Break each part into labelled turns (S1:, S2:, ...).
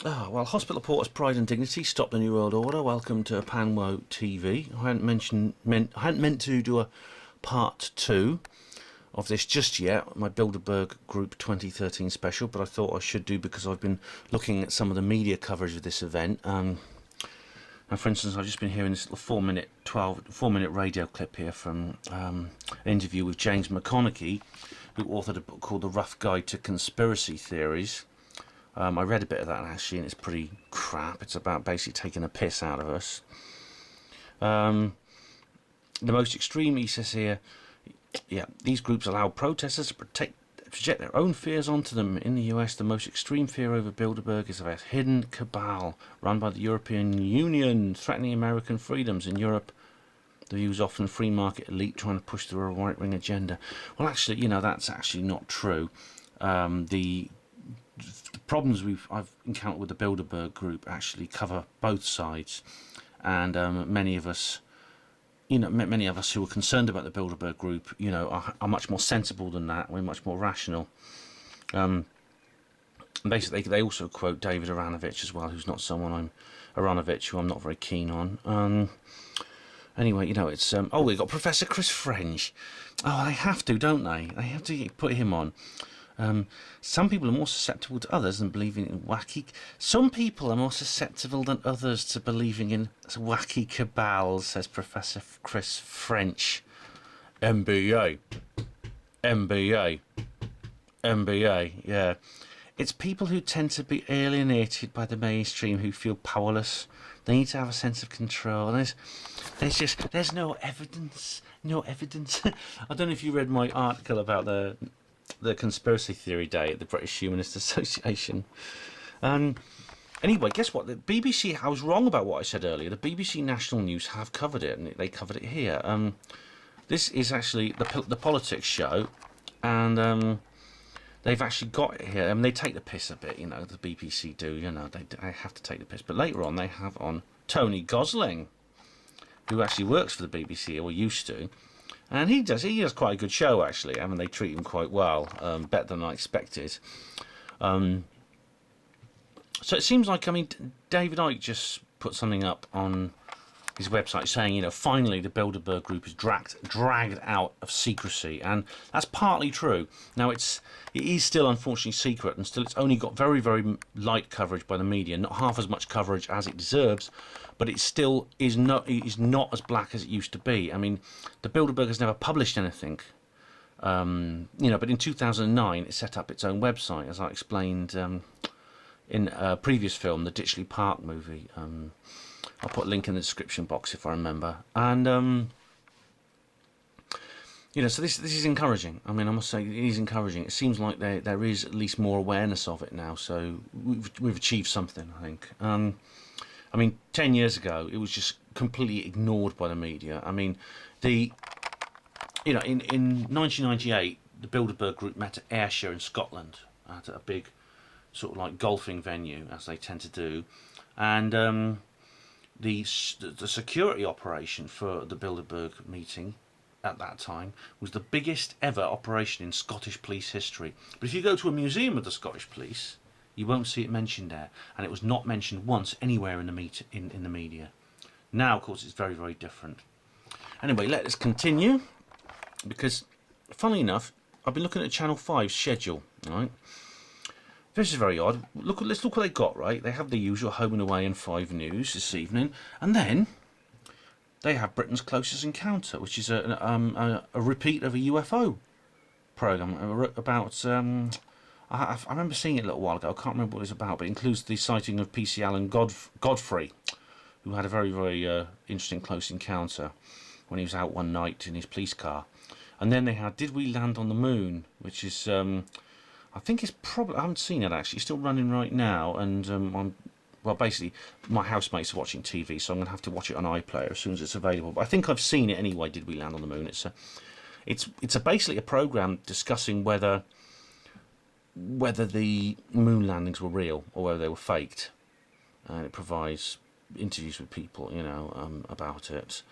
S1: Well, hospital porters' pride and dignity stop the New World Order. Welcome to HPANWO TV. I hadn't meant to do a part 2 of this just yet, my Bilderberg Group 2013 special, but I thought I should do because I've been looking at some of the media coverage of this event. Now, for instance, I've just been hearing this little 4-minute radio clip here from an interview with James McConaughey, who authored a book called The Rough Guide to Conspiracy Theories. I read a bit of that actually, and it's pretty crap. It's about basically taking a piss out of us. The most extreme, he says here, these groups allow protesters to project their own fears onto them. In the US, the most extreme fear over Bilderberg is of a hidden cabal run by the European Union, threatening American freedoms. In Europe, the view is often free market elite trying to push through a right-wing agenda. Well, actually, that's actually not true. The problems I've encountered with the Bilderberg Group actually cover both sides, and many of us who are concerned about the Bilderberg Group, are much more sensible than that. We're much more rational. Basically, they also quote David Aronovich as well, who's not someone who I'm not very keen on. Anyway, it's we got Professor Chris French. Oh, they have to, don't they? They have to put him on. Some people are more susceptible to others than believing in wacky. Some people are more susceptible than others to believing in wacky cabals, says Professor Chris French, MBA. Yeah, it's people who tend to be alienated by the mainstream, who feel powerless. They need to have a sense of control. And there's no evidence. I don't know if you read my article about the Conspiracy Theory Day at the British Humanist Association. Anyway, guess what? The BBC, I was wrong about what I said earlier. The BBC National News have covered it, and they covered it here. This is actually the politics show, and they've actually got it here. They take the piss a bit, the BBC do, they have to take the piss. But later on, they have on Tony Gosling, who actually works for the BBC, or used to. And he does quite a good show, actually. They treat him quite well, better than I expected. So it seems like, David Icke just put something up on his website saying, finally the Bilderberg Group is dragged out of secrecy, and that's partly true. Now it is still unfortunately secret, and still it's only got very, very light coverage by the media, not half as much coverage as it deserves, but it still is not as black as it used to be. The Bilderberg has never published anything, but in 2009 it set up its own website, as I explained in a previous film, the Ditchley Park movie. I'll put a link in the description box if I remember. And so this is encouraging. I must say it is encouraging. It seems like there is at least more awareness of it now. So we've achieved something, I think. 10 years ago it was just completely ignored by the media. In 1998 the Bilderberg Group met at Ayrshire in Scotland at a big sort of like golfing venue, as they tend to do, and the security operation for the Bilderberg meeting at that time was the biggest ever operation in Scottish police history. But if you go to a museum of the Scottish police, you won't see it mentioned there, and it was not mentioned once anywhere in the media. Now, of course, it's very, very different. Anyway, let us continue, because, funnily enough, I've been looking at Channel 5's schedule, right? This is very odd. Let's look what they got, right? They have the usual Home and Away and 5 News this evening, and then they have Britain's Closest Encounter, which is a repeat of a UFO program about. I remember seeing it a little while ago. I can't remember what it's about, but it includes the sighting of PC Alan Godfrey, who had a very, very interesting close encounter when he was out one night in his police car. And then they had Did We Land on the Moon, which is. I think it's probably. I haven't seen it actually. It's still running right now, and basically, my housemates are watching TV, so I'm going to have to watch it on iPlayer as soon as it's available. But I think I've seen it anyway. Did We Land on the Moon? It's basically a program discussing whether the moon landings were real or whether they were faked, and it provides interviews with people, about it.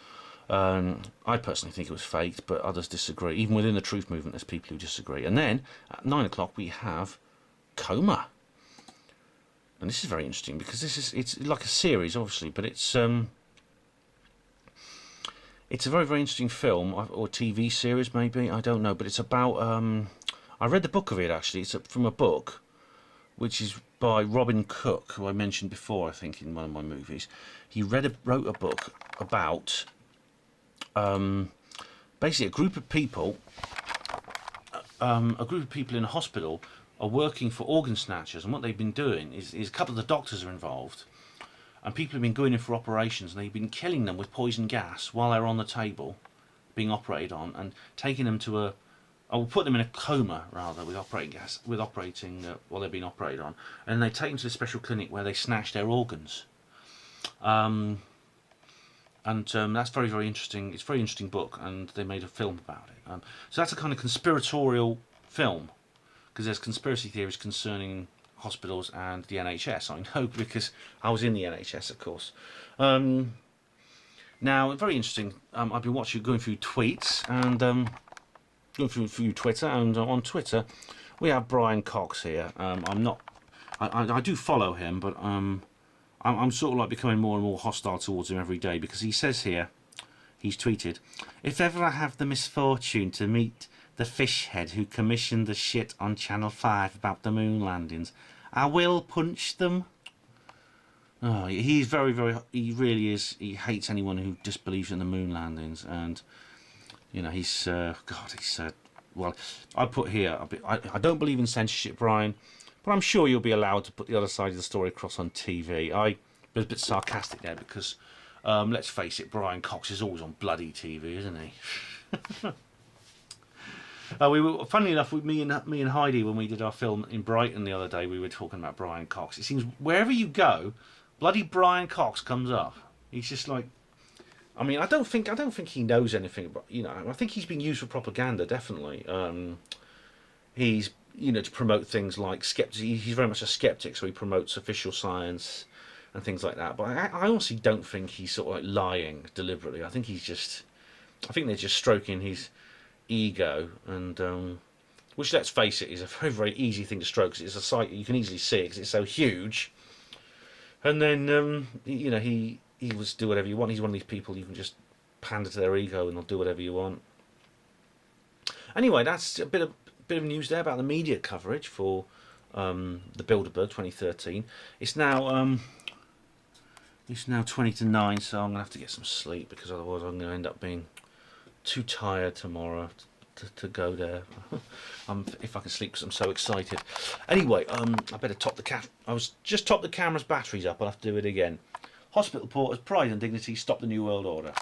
S1: I personally think it was faked, but others disagree. Even within the truth movement, there's people who disagree. And then at 9 o'clock we have Coma. and this is very interesting because it's like a series, obviously, but it's a very, very interesting film or TV series, maybe, I don't know, but it's about. I read the book of it actually. It's from a book, which is by Robin Cook, who I mentioned before, I think, in one of my movies. He wrote a book about basically a group of people in a hospital are working for organ snatchers, and what they've been doing is a couple of the doctors are involved, and people have been going in for operations, and they've been killing them with poison gas while they're on the table being operated on, and taking them to I will put them in a coma rather with operating while they're being operated on, and they take them to a special clinic where they snatch their organs. That's very, very interesting. It's a very interesting book, and they made a film about it. So that's a kind of conspiratorial film, because there's conspiracy theories concerning hospitals and the NHS. I know because I was in the NHS, of course. Now, very interesting. I've been going through tweets and going through Twitter, and on Twitter we have Brian Cox here. I do follow him, but I'm sort of like becoming more and more hostile towards him every day, because he says here, he's tweeted, "If ever I have the misfortune to meet the fish head who commissioned the shit on Channel 5 about the moon landings, I will punch them." Oh, he's very, very, he really is, he hates anyone who disbelieves in the moon landings, and you know, he's well, I put here, I don't believe in censorship, Brian, but I'm sure you'll be allowed to put the other side of the story across on TV. I was a bit sarcastic there because, let's face it, Brian Cox is always on bloody TV, isn't he? Funnily enough, with me and Heidi, when we did our film in Brighton the other day, we were talking about Brian Cox. It seems wherever you go, bloody Brian Cox comes up. He's just like, I mean, I don't think he knows anything about, you know. I think he's being used for propaganda, definitely. He's, you know, to promote things like he's very much a skeptic, so he promotes official science and things like that. But I honestly don't think he's sort of like lying deliberately. I think they're just stroking his ego, and which, let's face it, is a very, very easy thing to stroke, because it's a site you can easily see it because it's so huge. And then you know, he will do whatever you want. He's one of these people you can just pander to their ego and they'll do whatever you want. Anyway, that's a bit of news there about the media coverage for the Bilderberg 2013. It's now 20 to 9, so I'm gonna have to get some sleep, because otherwise I'm gonna end up being too tired tomorrow to go there. If I can sleep, because I'm so excited. Anyway, I better I was just top the camera's batteries up. I'll have to do it again. Hospital porters, pride and dignity, stop the New World Order.